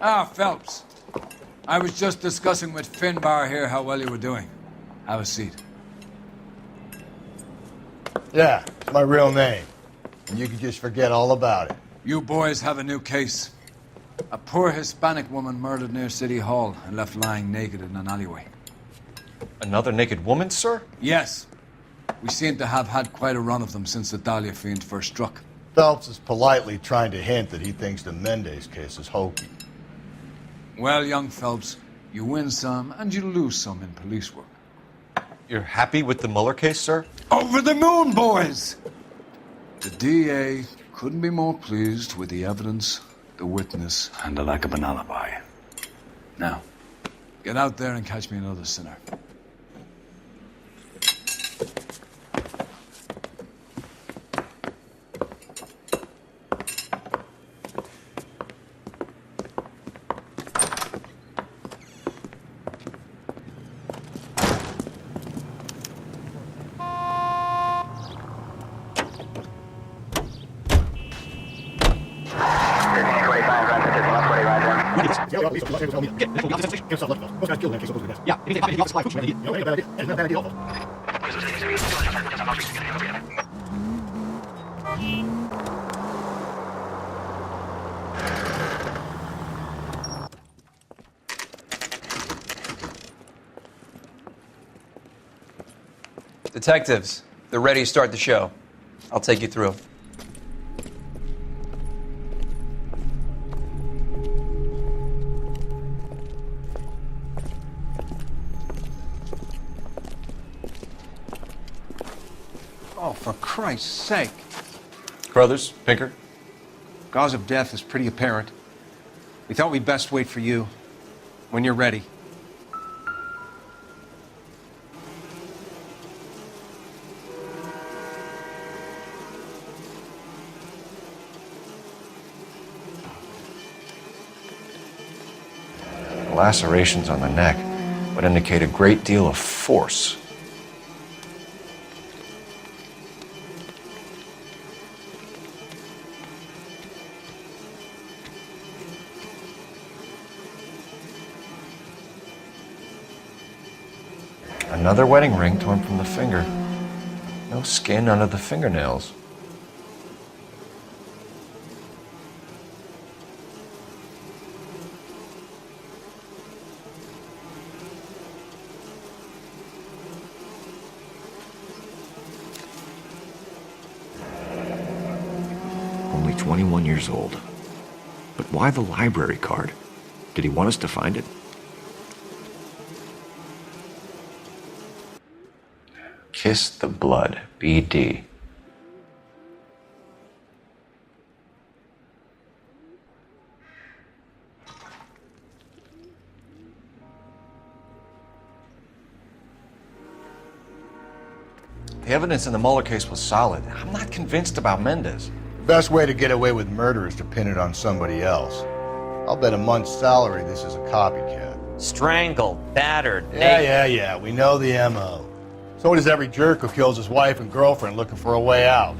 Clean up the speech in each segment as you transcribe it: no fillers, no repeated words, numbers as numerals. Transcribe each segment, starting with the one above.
Ah, Phelps. I was just discussing with Finbar here how well you were doing. Have a seat. Yeah, it's my real name. And you can just forget all about it. You boys have a new case. A poor Hispanic woman murdered near City Hall and left lying naked in an alleyway. Another naked woman, sir? Yes. We seem to have had quite a run of them since the Dahlia fiend first struck. Phelps is politely trying to hint that he thinks the Mendez case is hokey. Well, young Phelps, you win some and you lose some in police work. You're happy with the Mueller case, sir? Over the moon, boys! The DA couldn't be more pleased with the evidence, the witness, and the lack of an alibi. Now, get out there and catch me another sinner. Detectives, they're ready to start the show. I'll take you through. Oh, for Christ's sake. Brothers, Pinker? Cause of death is pretty apparent. We thought we'd best wait for you. When you're ready. Lacerations on the neck would indicate a great deal of force. Another wedding ring torn from the finger. No skin under the fingernails. Only 21 years old. But why the library card? Did he want us to find it? Kiss the blood, BD. The evidence in the Mueller case was solid. I'm not convinced about Mendez. Best way to get away with murder is to pin it on somebody else. I'll bet a month's salary this is a copycat. Strangled, battered, Yeah, we know the M.O. So does every jerk who kills his wife and girlfriend looking for a way out.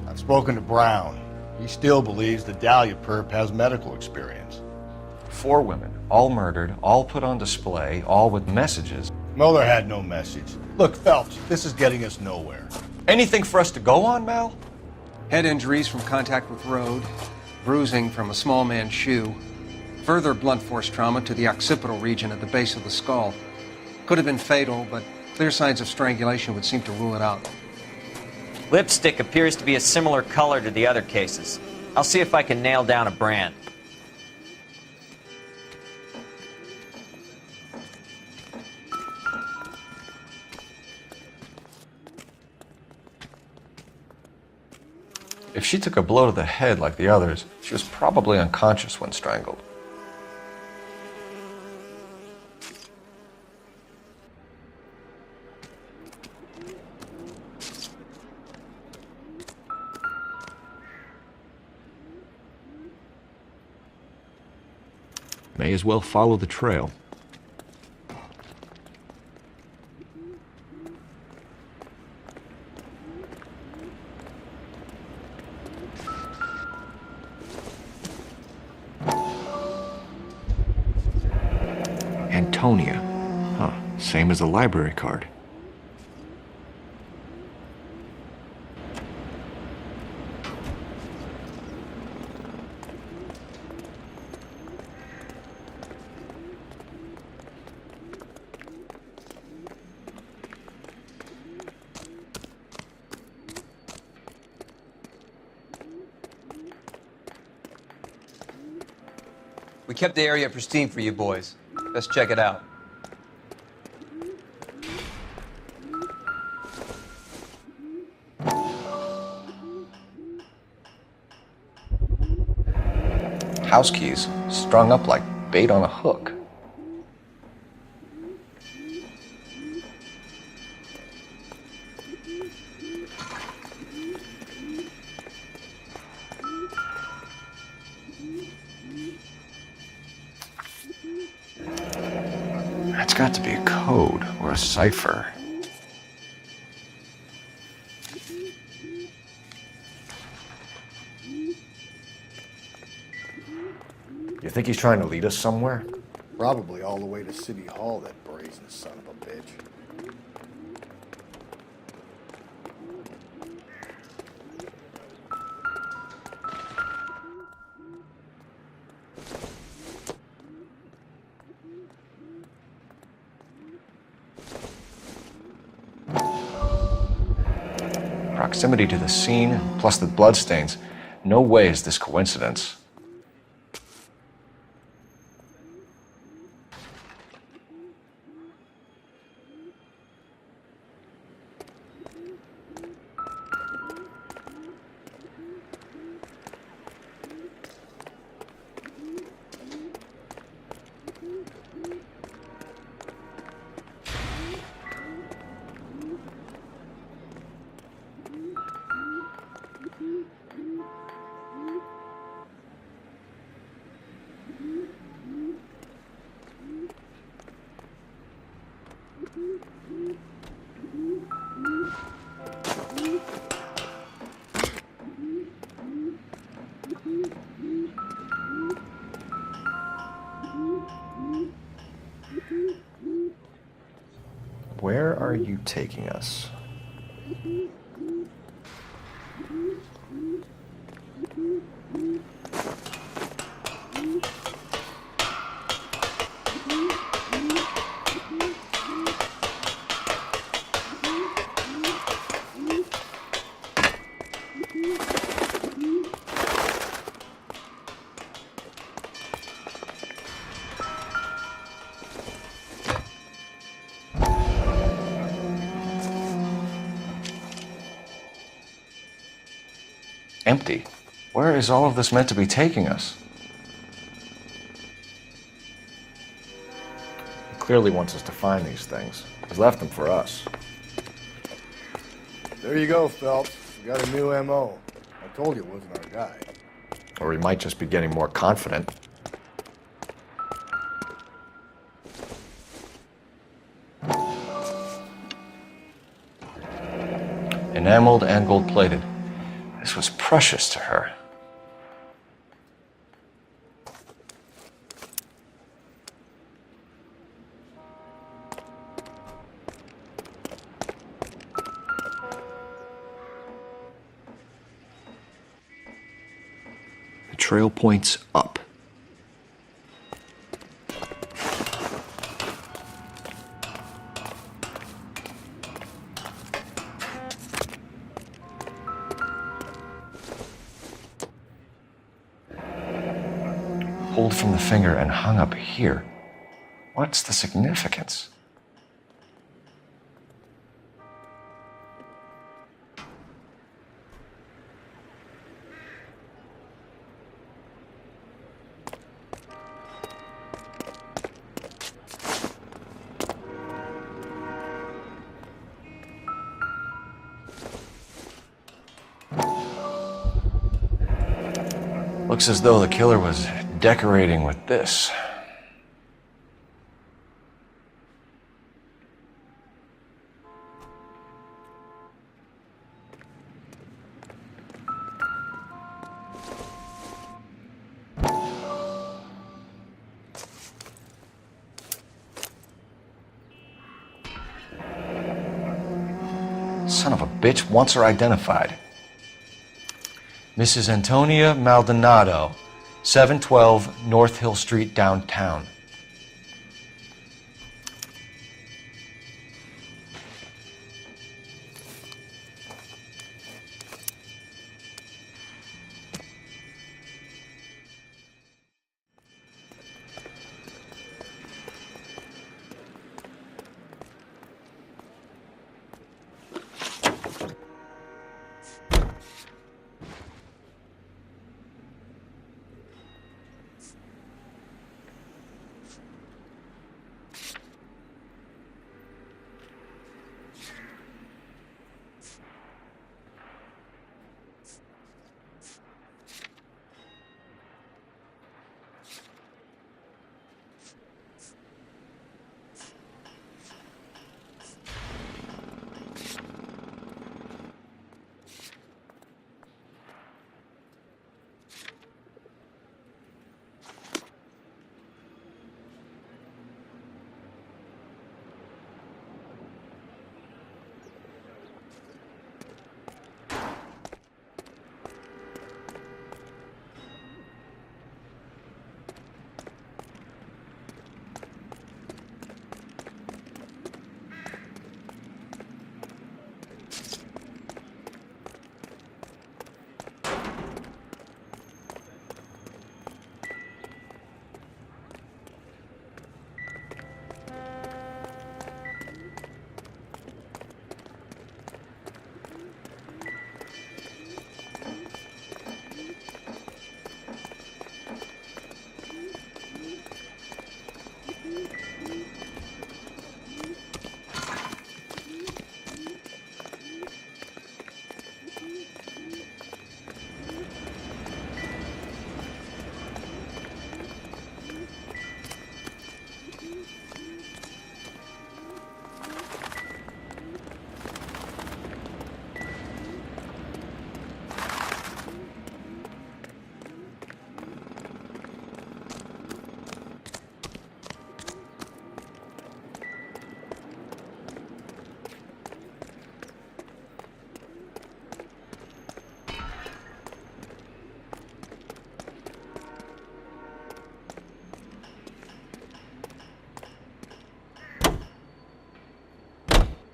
I've spoken to Brown. He still believes the Dahlia perp has medical experience. 4 women, all murdered, all put on display, all with messages. Mueller had no message. Look, Phelps, this is getting us nowhere. Anything for us to go on, Mal? Head injuries from contact with road, bruising from a small man's shoe, further blunt force trauma to the occipital region at the base of the skull. Could have been fatal, but clear signs of strangulation would seem to rule it out. Lipstick appears to be a similar color to the other cases. I'll see if I can nail down a brand. If she took a blow to the head like the others, she was probably unconscious when strangled. May as well follow the trail. Newtonia. Huh, same as the library card. We kept the area pristine for you boys. Let's check it out. House keys strung up like bait on a hook. That's got to be a code or a cipher. You think he's trying to lead us somewhere? Probably all the way to City Hall, that brazen son of a bitch. Proximity to the scene, plus the bloodstains. No way is this coincidence. Where are you taking us? Empty. Where is all of this meant to be taking us? He clearly wants us to find these things. He's left them for us. There you go, Phelps. We got a new M.O. I told you it wasn't our guy. Or he might just be getting more confident. Enameled and gold-plated. This was precious to her. The trail points up. Pulled from the finger and hung up here. What's the significance? Looks as though the killer was decorating with this. Son of a bitch wants her identified. Mrs. Antonia Maldonado, 712 North Hill Street, downtown.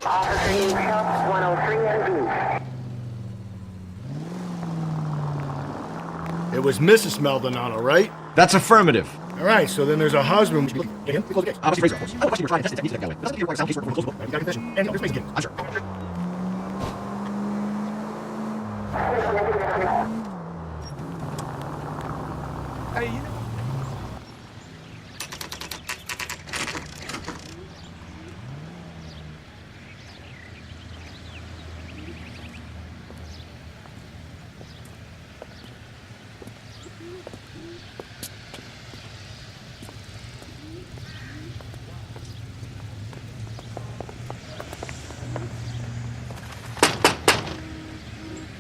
Officer needs help, 103 MD. It was Mrs. Maldonado, right? That's affirmative. All right, so then there's a husband.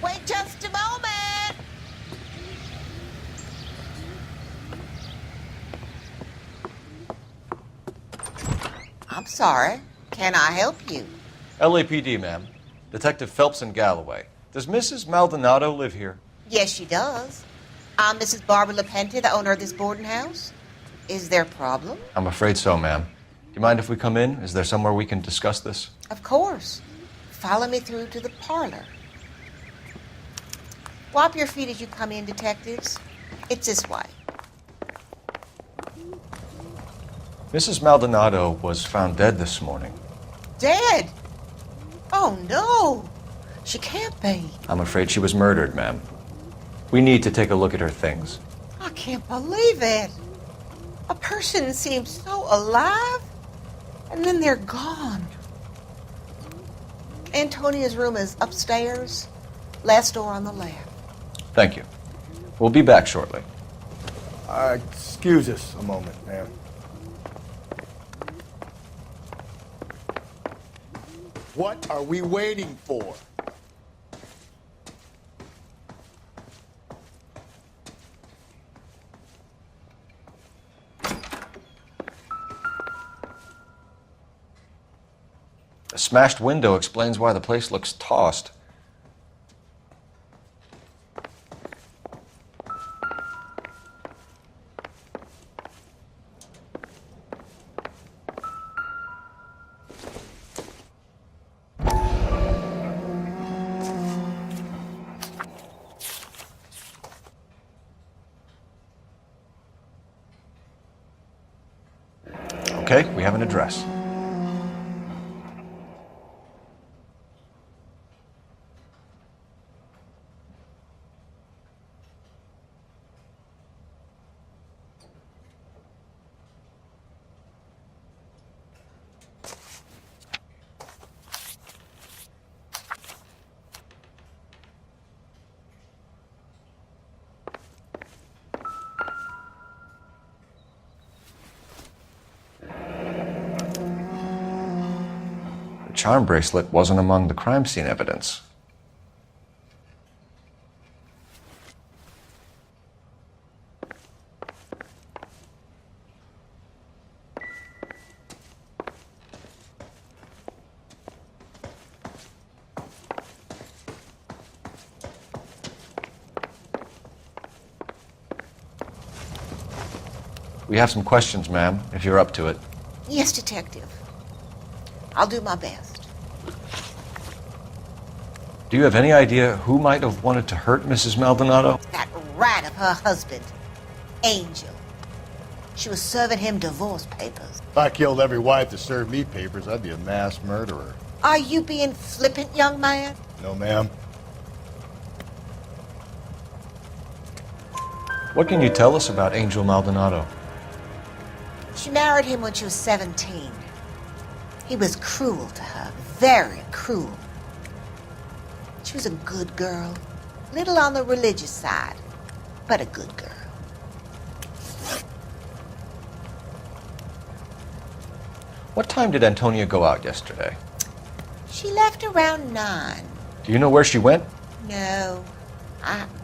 Wait just a moment. I'm sorry. Can I help you? LAPD, ma'am. Detective Phelps and Galloway. Does Mrs. Maldonado live here? Yes, she does. I'm Mrs. Barbara LaPente, the owner of this boarding house. Is there a problem? I'm afraid so, ma'am. Do you mind if we come in? Is there somewhere we can discuss this? Of course. Follow me through to the parlor. Wipe your feet as you come in, detectives. It's this way. Mrs. Maldonado was found dead this morning. Dead? Oh, no. She can't be. I'm afraid she was murdered, ma'am. We need to take a look at her things. I can't believe it. A person seems so alive, and then they're gone. Antonia's room is upstairs, last door on the left. Thank you. We'll be back shortly. Excuse us a moment, ma'am. What are we waiting for? A smashed window explains why the place looks tossed. Okay, we have an address. The charm bracelet wasn't among the crime scene evidence. We have some questions, ma'am, if you're up to it. Yes, Detective. I'll do my best. Do you have any idea who might have wanted to hurt Mrs. Maldonado? That rat of her husband, Angel. She was serving him divorce papers. If I killed every wife that served me papers, I'd be a mass murderer. Are you being flippant, young man? No, ma'am. What can you tell us about Angel Maldonado? She married him when she was 17. He was cruel to her, very cruel. She was a good girl, little on the religious side, but a good girl. What time did Antonia go out yesterday? She left around 9. Do you know where she went? No,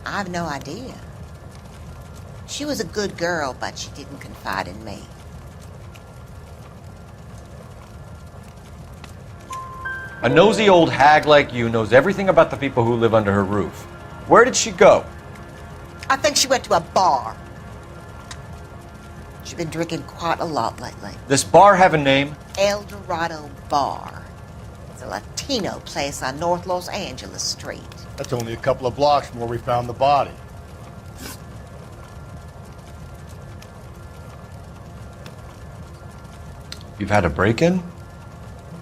I've no idea. She was a good girl, but she didn't confide in me. A nosy old hag like you knows everything about the people who live under her roof. Where did she go? I think she went to a bar. She's been drinking quite a lot lately. This bar have a name? El Dorado Bar. It's a Latino place on North Los Angeles Street. That's only a couple of blocks from where we found the body. You've had a break-in?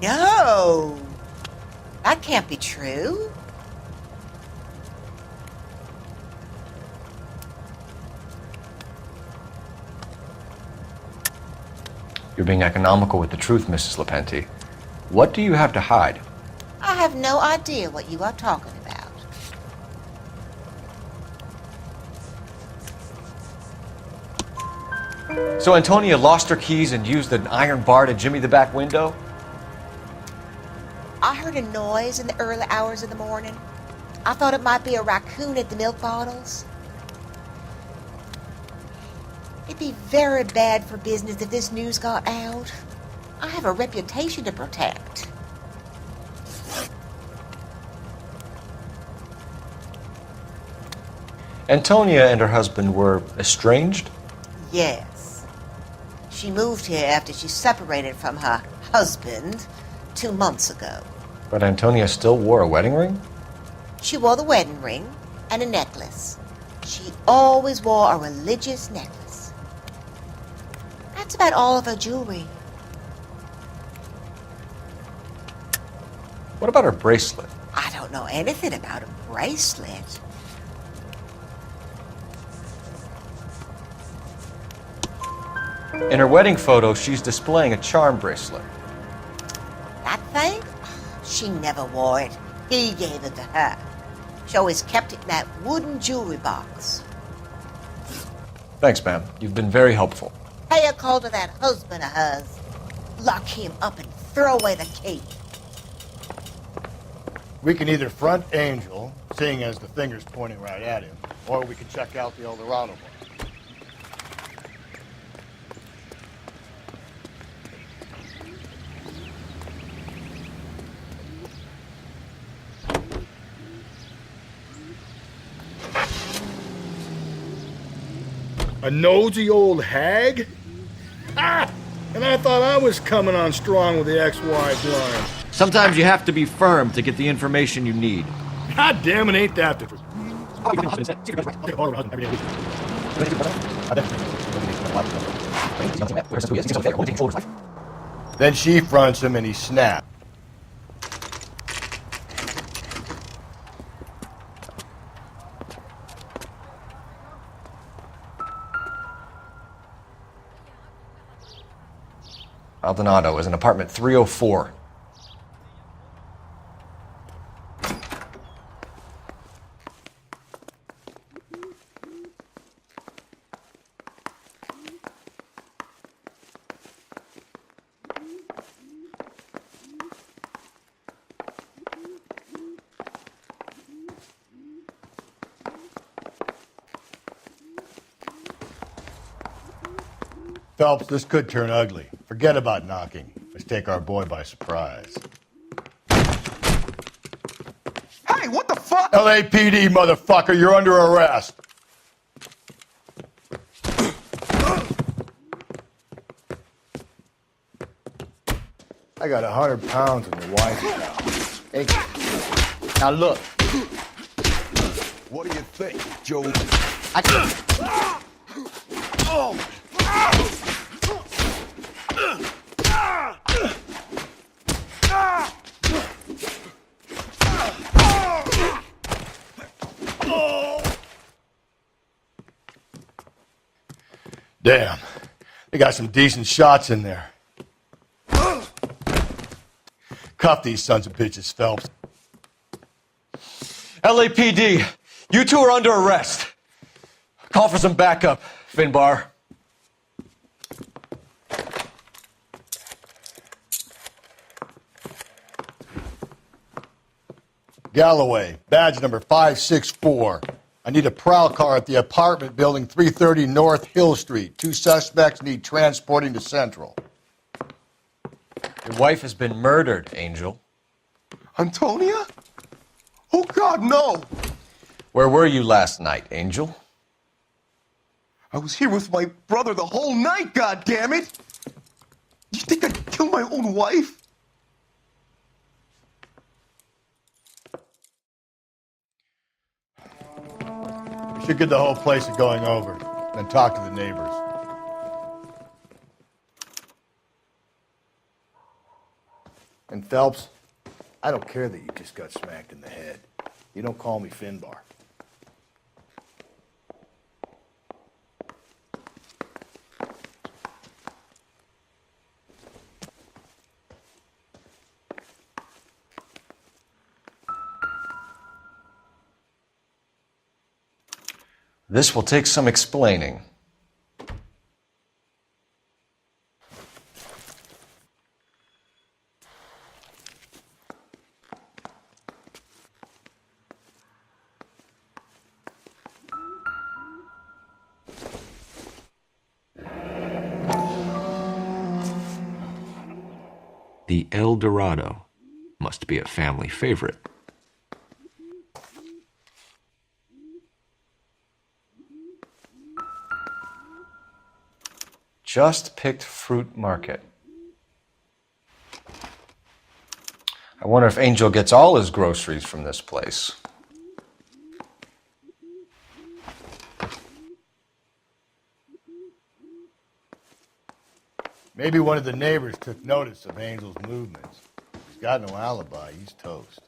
No! That can't be true. You're being economical with the truth, Mrs. Lepenti. What do you have to hide? I have no idea what you are talking about. So Antonia lost her keys and used an iron bar to jimmy the back window? I heard a noise in the early hours of the morning. I thought it might be a raccoon at the milk bottles. It'd be very bad for business if this news got out. I have a reputation to protect. Antonia and her husband were estranged? Yes. She moved here after she separated from her husband 2 months ago. But Antonia still wore a wedding ring? She wore the wedding ring and a necklace. She always wore a religious necklace. That's about all of her jewelry. What about her bracelet? I don't know anything about a bracelet. In her wedding photo, she's displaying a charm bracelet. That thing? She never wore it. He gave it to her. She always kept it in that wooden jewelry box. Thanks, ma'am. You've been very helpful. Pay a call to that husband of hers. Lock him up and throw away the key. We can either front Angel, seeing as the finger's pointing right at him, or we can check out the El Dorado bar. A nosy old hag? Ah! And I thought I was coming on strong with the ex-wife line. Sometimes you have to be firm to get the information you need. God damn it, ain't that different. Then she fronts him and he snaps. Maldonado is in apartment 304. Phelps, this could turn ugly. Forget about knocking. Let's take our boy by surprise. Hey, what the fuck? LAPD, motherfucker, you're under arrest. I got 100 pounds in your wife's house. Hey, now look. What do you think, Joe? Damn, they got some decent shots in there. Cuff these sons of bitches, Phelps. LAPD, you two are under arrest. Call for some backup, Finbar. Galloway, badge number 564. I need a prowl car at the apartment building 330 North Hill Street. 2 suspects need transporting to Central. Your wife has been murdered, Angel. Antonia? Oh, God, no! Where were you last night, Angel? I was here with my brother the whole night, goddammit! You think I'd kill my own wife? We should get the whole place a going over, then talk to the neighbors. And Phelps, I don't care that you just got smacked in the head. You don't call me Finbar. This will take some explaining. The El Dorado must be a family favorite. Just picked fruit market. I wonder if Angel gets all his groceries from this place. Maybe one of the neighbors took notice of Angel's movements. He's got no alibi. He's toast.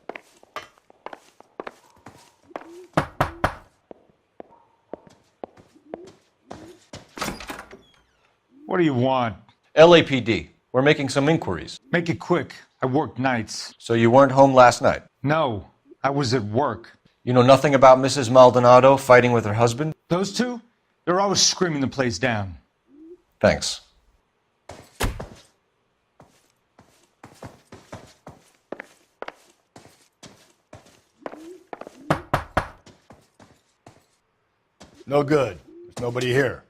What do you want? LAPD, we're making some inquiries. Make it quick. I work nights. So you weren't home last night? No, I was at work. You know nothing about Mrs. Maldonado fighting with her husband? Those two? They're always screaming the place down. Thanks. No good. There's nobody here.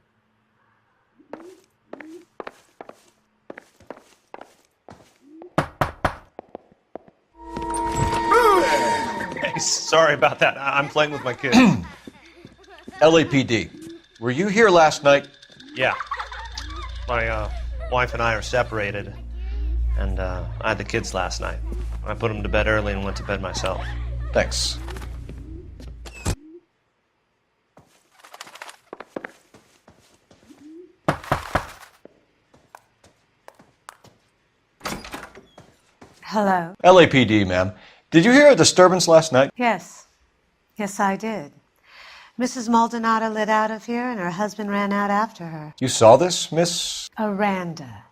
Sorry about that. I'm playing with my kids. LAPD, Were you here last night? Yeah. My wife and I are separated, and I had the kids last night. I put them to bed early and went to bed myself. Thanks. Hello? LAPD, ma'am. Did you hear a disturbance last night? Yes. Yes, I did. Mrs. Maldonado lit out of here, and her husband ran out after her. You saw this, Miss? Aranda.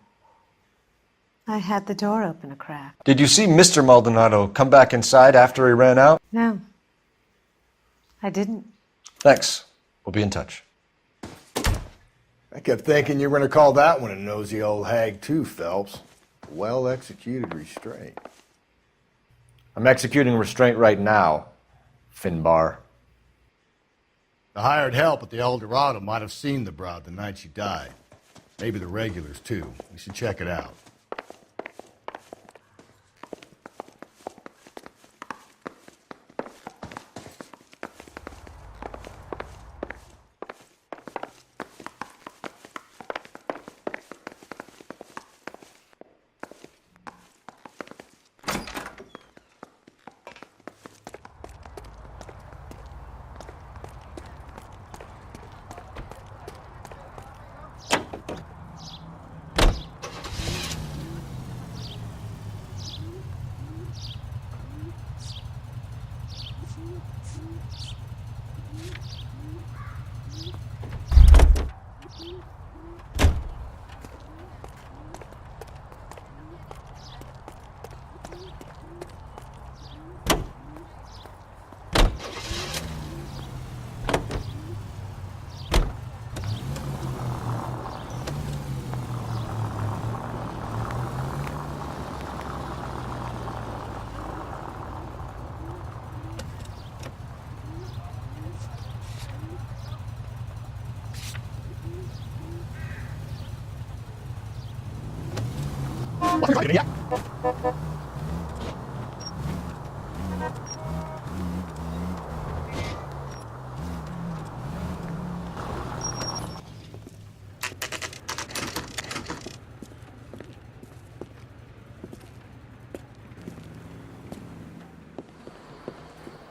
I had the door open a crack. Did you see Mr. Maldonado come back inside after he ran out? No. I didn't. Thanks. We'll be in touch. I kept thinking you were going to call that one a nosy old hag too, Phelps. Well-executed restraint. I'm executing restraint right now, Finbar. The hired help at the El Dorado might have seen the broad the night she died. Maybe the regulars, too. We should check it out.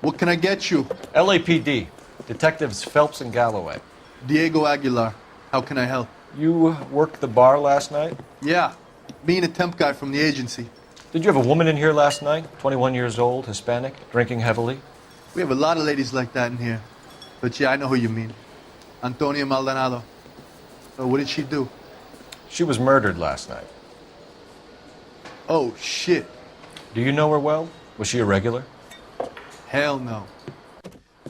What can I get you? LAPD. Detectives Phelps and Galloway. Diego Aguilar. How can I help? You worked the bar last night? Yeah. Me and a temp guy from the agency. Did you have a woman in here last night? 21 years old, Hispanic, drinking heavily? We have a lot of ladies like that in here. But yeah, I know who you mean. Antonia Maldonado. So what did she do? She was murdered last night. Oh, shit. Do you know her well? Was she a regular? Hell no.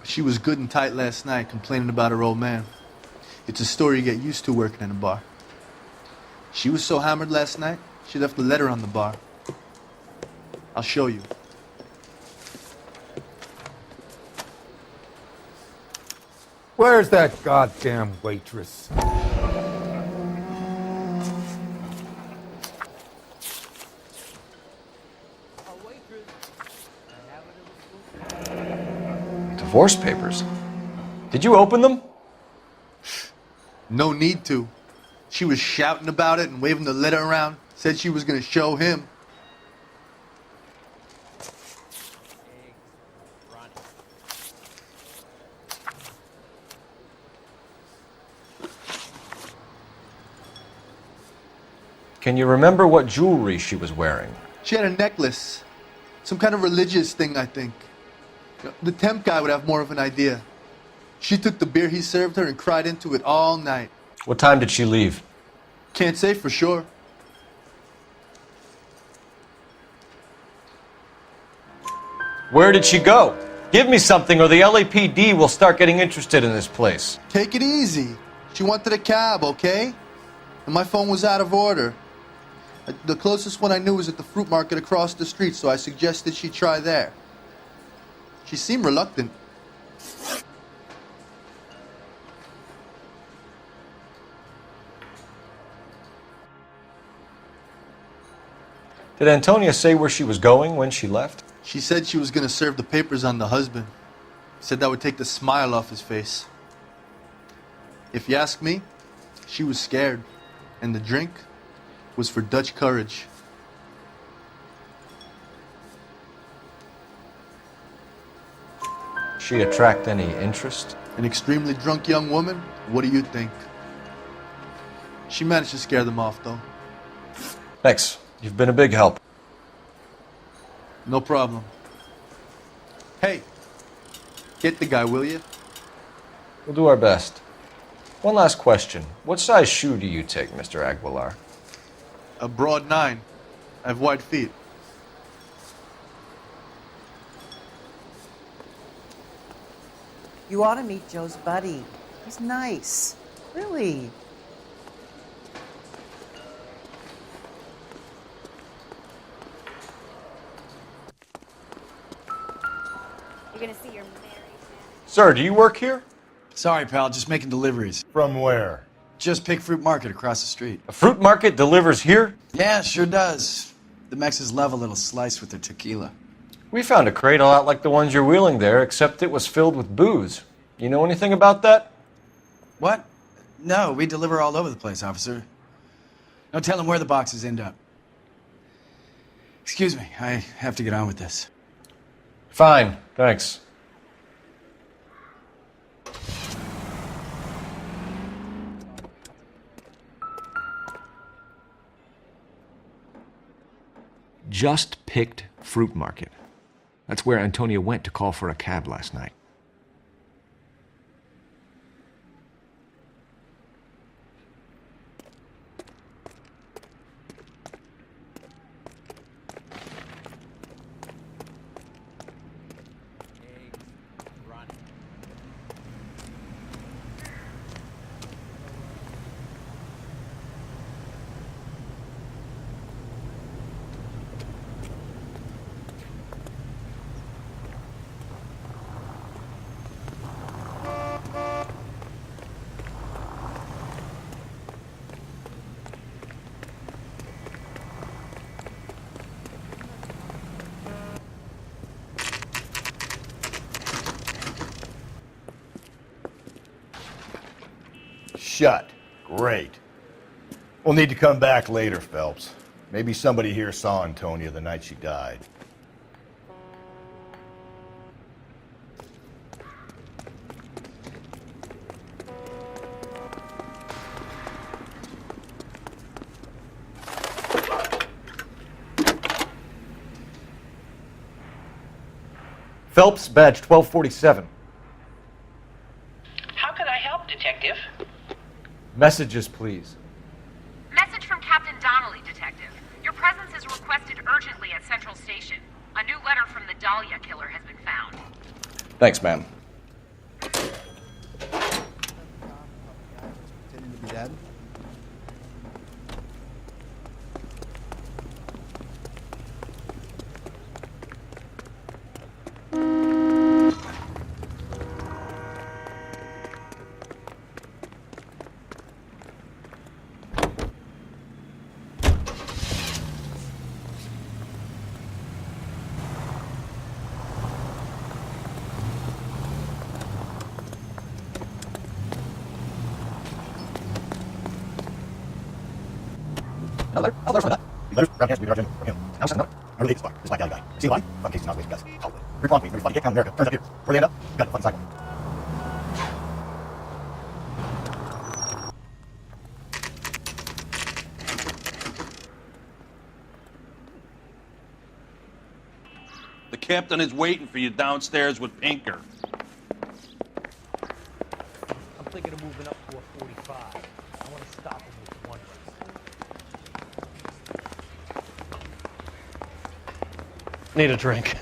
She was good and tight last night, complaining about her old man. It's a story you get used to working in a bar. She was so hammered last night, she left a letter on the bar. I'll show you. Where's that goddamn waitress? Divorce papers. Did you open them? No need to. She was shouting about it and waving the letter around. Said she was going to show him. Can you remember what jewelry she was wearing? She had a necklace. Some kind of religious thing, I think. The temp guy would have more of an idea. She took the beer he served her and cried into it all night. What time did she leave? Can't say for sure. Where did she go? Give me something or the LAPD will start getting interested in this place. Take it easy. She wanted a cab, okay? And my phone was out of order. The closest one I knew was at the fruit market across the street, so I suggested she try there. She seemed reluctant. Did Antonia say where she was going when she left? She said she was going to serve the papers on the husband. Said that would take the smile off his face. If you ask me, she was scared, and the drink was for Dutch courage. She attract any interest? An extremely drunk young woman? What do you think? She managed to scare them off, though. Thanks. You've been a big help. No problem. Hey, get the guy, will you? We'll do our best. One last question. What size shoe do you take, Mr. Aguilar? A broad 9. I have wide feet. You ought to meet Joe's buddy. He's nice. Really. You're gonna see your married man. Sir, do you work here? Sorry, pal, just making deliveries. From where? Just Pick Fruit Market across the street. A fruit market delivers here? Yeah, sure does. The Mexes love a little slice with their tequila. We found a crate a lot like the ones you're wheeling there, except it was filled with booze. You know anything about that? What? No, we deliver all over the place, officer. No telling where the boxes end up. Excuse me, I have to get on with this. Fine, thanks. Just Picked Fruit Market. That's where Antonia went to call for a cab last night. Shut. Great. We'll need to come back later, Phelps. Maybe somebody here saw Antonia the night she died. Phelps, badge 1247. How can I help, Detective? Messages, please. Message from Captain Donnelly, Detective. Your presence is requested urgently at Central Station. A new letter from the Dahlia killer has been found. Thanks, ma'am. Pretending to be dead? Letters from that. Letters, brown hands, we are from him. Now send another. I really hate this bar. This black alley guy. See the body? Fun case is not wasting gas. Probably. Pretty wrong, everybody. Get count America. Turns up here. Where they end up? Got a fun cycle. The captain is waiting for you downstairs with Pinker. I'm thinking of moving up to a 45. I want to stop him with one race. Need a drink.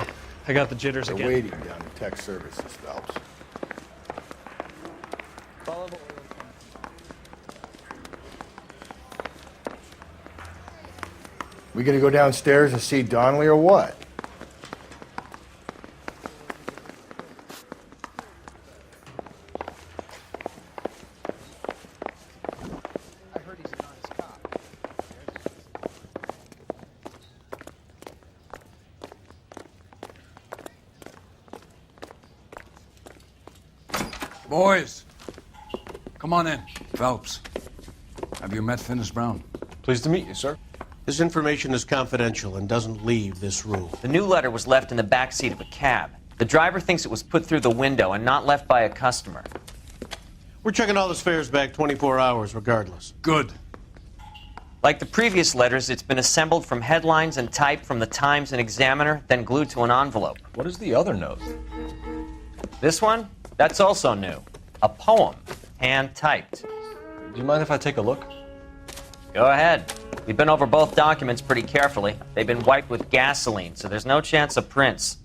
I got the jitters They're again. waiting down in tech services, Phelps. Follow the We gonna go downstairs and see Donnelly or what? Boys, Come on in. Phelps, have you met Finis Brown? Pleased to meet you, sir. This information is confidential and doesn't leave this room. The new letter was left in the back seat of a cab. The driver thinks it was put through the window and not left by a customer. We're checking all the fares back 24 hours regardless. Good. Like the previous letters, it's been assembled from headlines and typed from the Times and Examiner, then glued to an envelope. What is the other note? This one? That's also new. A poem, hand-typed. Do you mind if I take a look? Go ahead. We've been over both documents pretty carefully. They've been wiped with gasoline, so there's no chance of prints.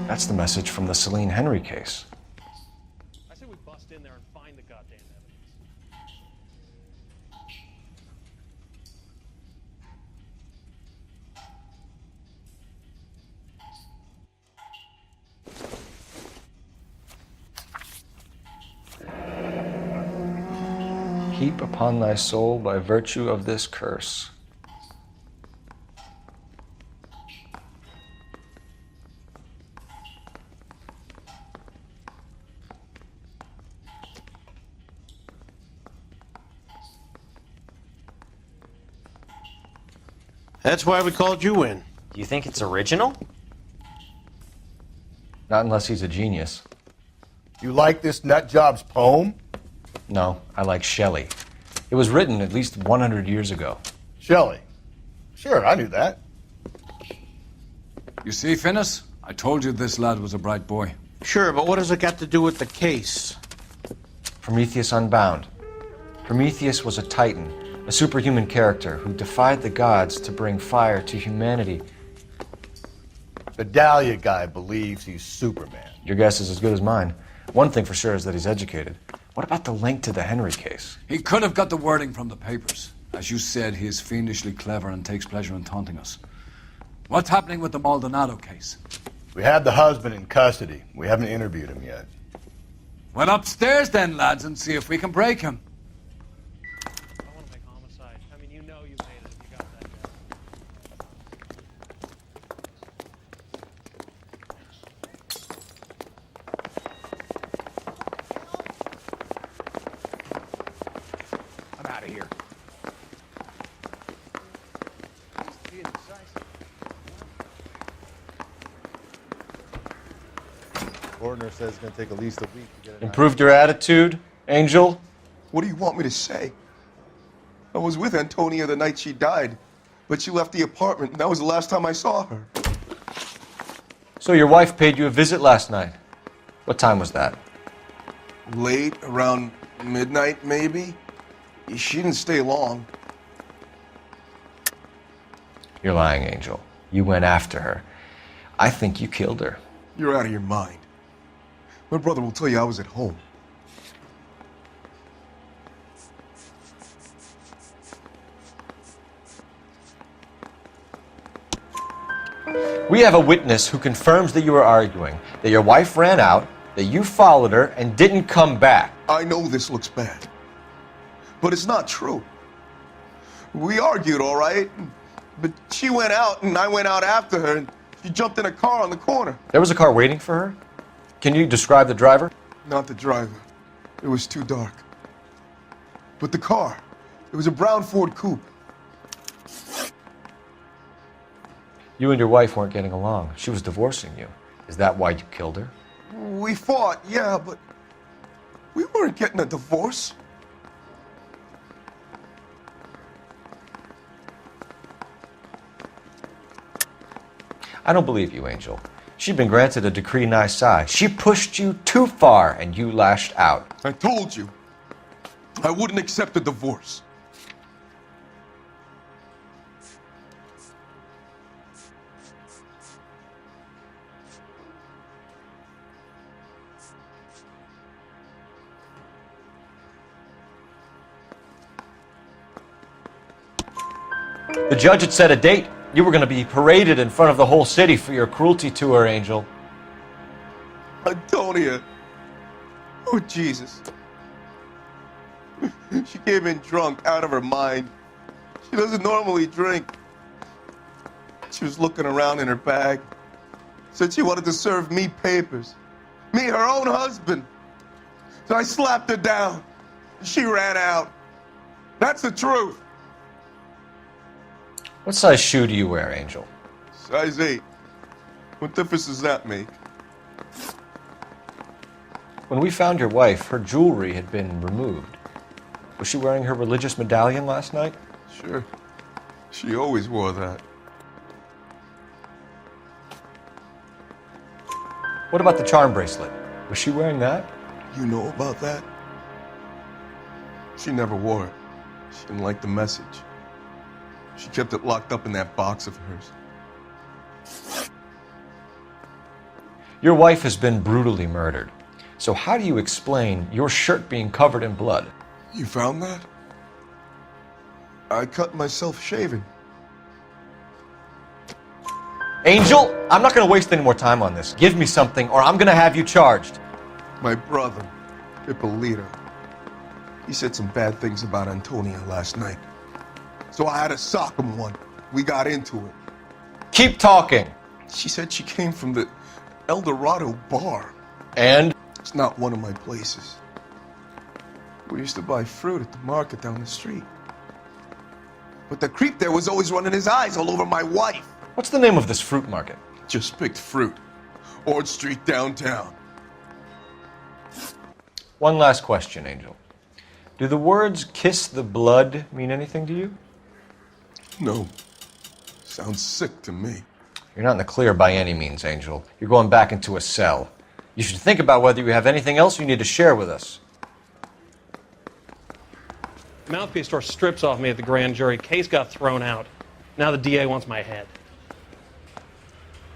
That's the message from the Celine Henry case. I say we bust in there and find the goddamn evidence. Heap upon thy soul by virtue of this curse. That's why we called you in. Do you think it's original? Not unless he's a genius. You like this nutjob's poem? No, I like Shelley. It was written at least 100 years ago. Shelley? Sure, I knew that. You see, Finis? I told you this lad was a bright boy. Sure, but what has it got to do with the case? Prometheus Unbound. Prometheus was a titan, a superhuman character who defied the gods to bring fire to humanity. The Dahlia guy believes he's Superman. Your guess is as good as mine. One thing for sure is that he's educated. What about the link to the Henry case? He could have got the wording from the papers. As you said, he is fiendishly clever and takes pleasure in taunting us. What's happening with the Maldonado case? We have the husband in custody. We haven't interviewed him yet. Well, upstairs then, lads, and see if we can break him. I want to make homicide. I mean, you know you made it. You got that down. I'm out of here. Coroner says it's going to take at least a week to get it. Improved your attitude, Angel? What do you want me to say? I was with Antonia the night she died, but she left the apartment, and that was the last time I saw her. So your wife paid you a visit last night. What time was that? Late, around midnight, maybe? She didn't stay long. You're lying, Angel. You went after her. I think you killed her. You're out of your mind. My brother will tell you I was at home. We have a witness who confirms that you were arguing, that your wife ran out, that you followed her, and didn't come back. I know this looks bad, but it's not true. We argued, all right, but she went out and I went out after her, and she jumped in a car on the corner. There was a car waiting for her? Can you describe the driver? Not the driver. It was too dark. But the car, it was a brown Ford Coupe. You and your wife weren't getting along. She was divorcing you. Is that why you killed her? We fought, yeah, but we weren't getting a divorce. I don't believe you, Angel. She'd been granted a decree nisi. She pushed you too far, and you lashed out. I told you, I wouldn't accept a divorce. The judge had set a date. You were going to be paraded in front of the whole city for your cruelty to her, Angel. Antonia. Oh, Jesus. She came in drunk, out of her mind. She doesn't normally drink. She was looking around in her bag. Said she wanted to serve me papers. Me, her own husband. So I slapped her down. She ran out. That's the truth. What size shoe do you wear, Angel? Size 8. What difference does that make? When we found your wife, her jewelry had been removed. Was she wearing her religious medallion last night? Sure. She always wore that. What about the charm bracelet? Was she wearing that? You know about that? She never wore it. She didn't like the message. She kept it locked up in that box of hers. Your wife has been brutally murdered. So how do you explain your shirt being covered in blood? You found that? I cut myself shaving. Angel, I'm not going to waste any more time on this. Give me something or I'm going to have you charged. My brother, Ippolito, he said some bad things about Antonia last night. So I had to sock him one. We got into it. Keep talking. She said she came from the El Dorado bar. And? It's not one of my places. We used to buy fruit at the market down the street. But the creep there was always running his eyes all over my wife. What's the name of this fruit market? Just picked fruit. Ord Street downtown. One last question, Angel. Do the words kiss the blood mean anything to you? No. Sounds sick to me. You're not in the clear by any means, Angel. You're going back into a cell. You should think about whether you have anything else you need to share with us. Mouthpiece store strips off me at the grand jury. Case got thrown out. Now the DA wants my head.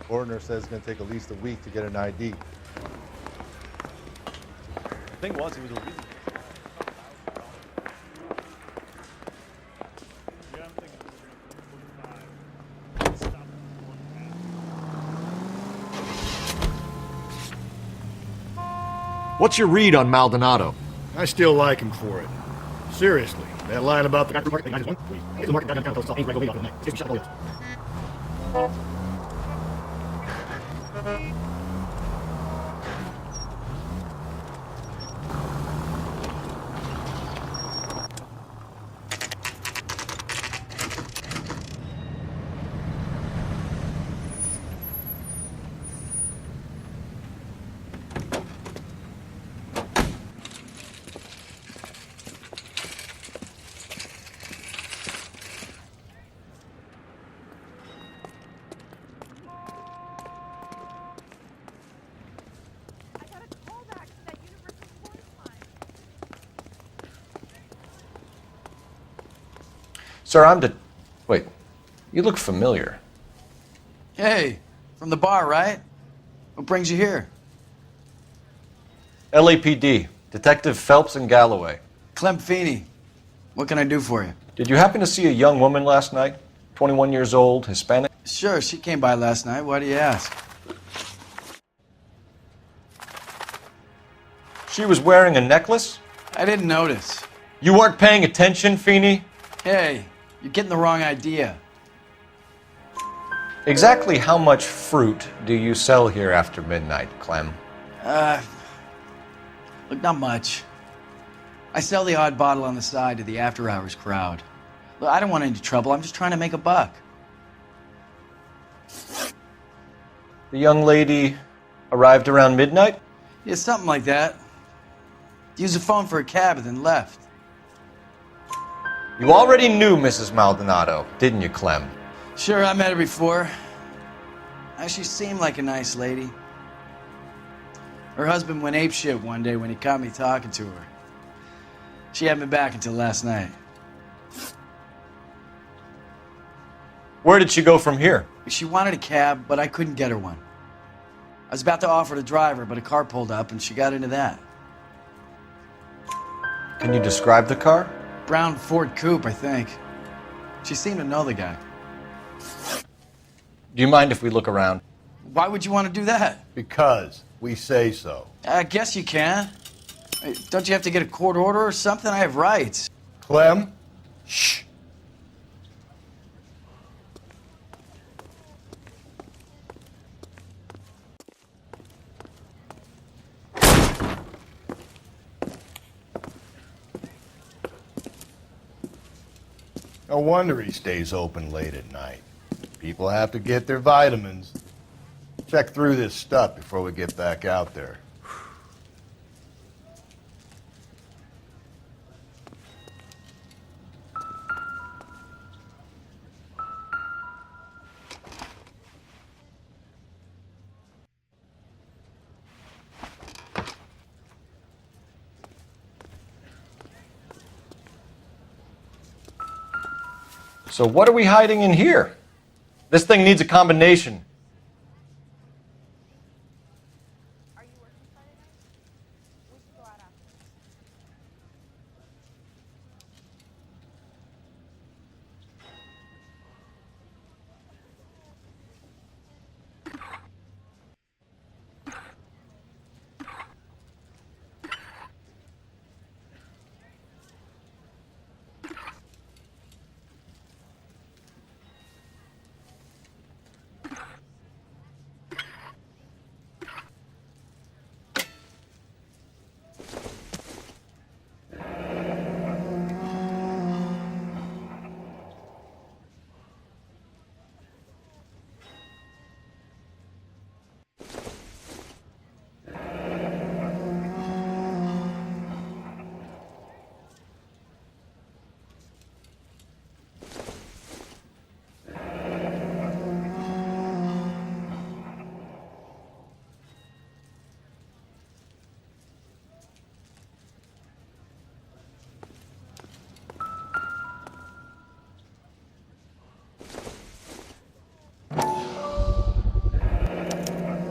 Coroner says it's going to take at least a week to get an ID. The thing was, he was illegal. What's your read on Maldonado? I still like him for it. Seriously, that line about the... Sir, Wait, you look familiar. Hey, from the bar, right? What brings you here? LAPD, Detective Phelps and Galloway. Clem Feeney. What can I do for you? Did you happen to see a young woman last night? 21 years old, Hispanic? Sure, she came by last night. Why do you ask? She was wearing a necklace? I didn't notice. You weren't paying attention, Feeney? Hey, you're getting the wrong idea. Exactly how much fruit do you sell here after midnight, Clem? Look, not much. I sell the odd bottle on the side to the after-hours crowd. Look, I don't want any trouble. I'm just trying to make a buck. The young lady arrived around midnight? Yeah, something like that. Used the phone for a cab and then left. You already knew Mrs. Maldonado, didn't you, Clem? Sure, I met her before. She seemed like a nice lady. Her husband went apeshit one day when he caught me talking to her. She hadn't been back until last night. Where did she go from here? She wanted a cab, but I couldn't get her one. I was about to offer to drive her, but a car pulled up and she got into that. Can you describe the car? Brown Ford Coupe, I think. She seemed to know the guy. Do you mind if we look around? Why would you want to do that? Because we say so. I guess you can. Hey, don't you have to get a court order or something? I have rights. Clem? Shh. No wonder he stays open late at night. People have to get their vitamins. Check through this stuff before we get back out there. So what are we hiding in here? This thing needs a combination.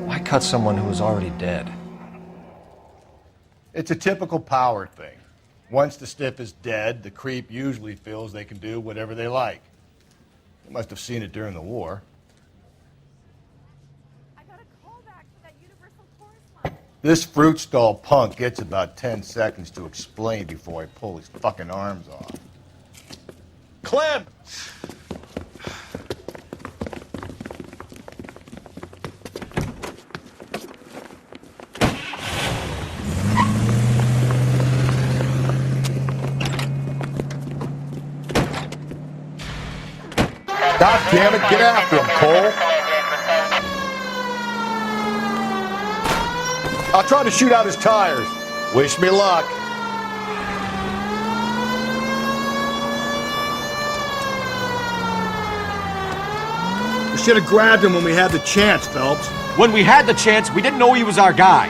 Why cut someone who was already dead? It's a typical power thing. Once the stiff is dead, the creep usually feels they can do whatever they like. They must have seen it during the war. This fruit stall punk gets about 10 seconds to explain before I pull his fucking arms off. Clem! God damn it, get after him, Cole! I'll try to shoot out his tires. Wish me luck. We should have grabbed him when we had the chance, Phelps. When we had the chance, we didn't know he was our guy.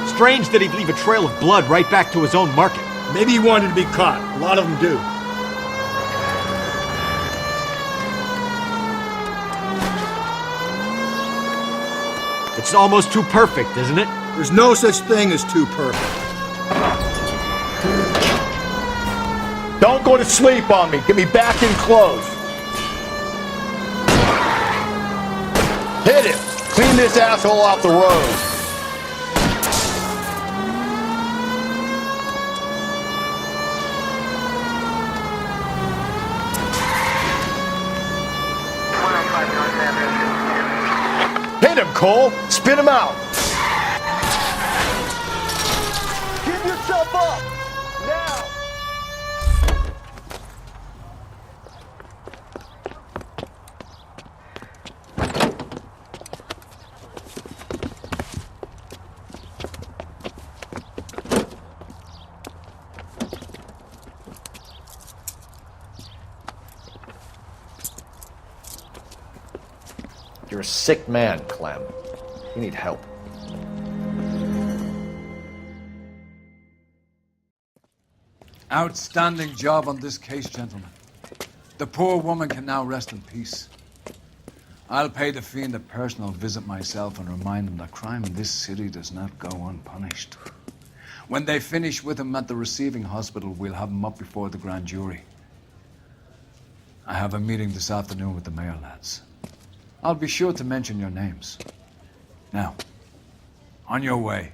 Strange that he'd leave a trail of blood right back to his own market. Maybe he wanted to be caught. A lot of them do. It's almost too perfect, isn't it? There's no such thing as too perfect. Don't go to sleep on me. Get me back in close. Hit him. Clean this asshole off the road. Hit him, Cole! Spin him out! Give yourself up! Now! You're a sick man, Clem. You need help. Outstanding job on this case, gentlemen. The poor woman can now rest in peace. I'll pay the fiend a personal visit myself and remind him that crime in this city does not go unpunished. When they finish with him at the receiving hospital, we'll have him up before the grand jury. I have a meeting this afternoon with the mayor lads. I'll be sure to mention your names. Now, on your way.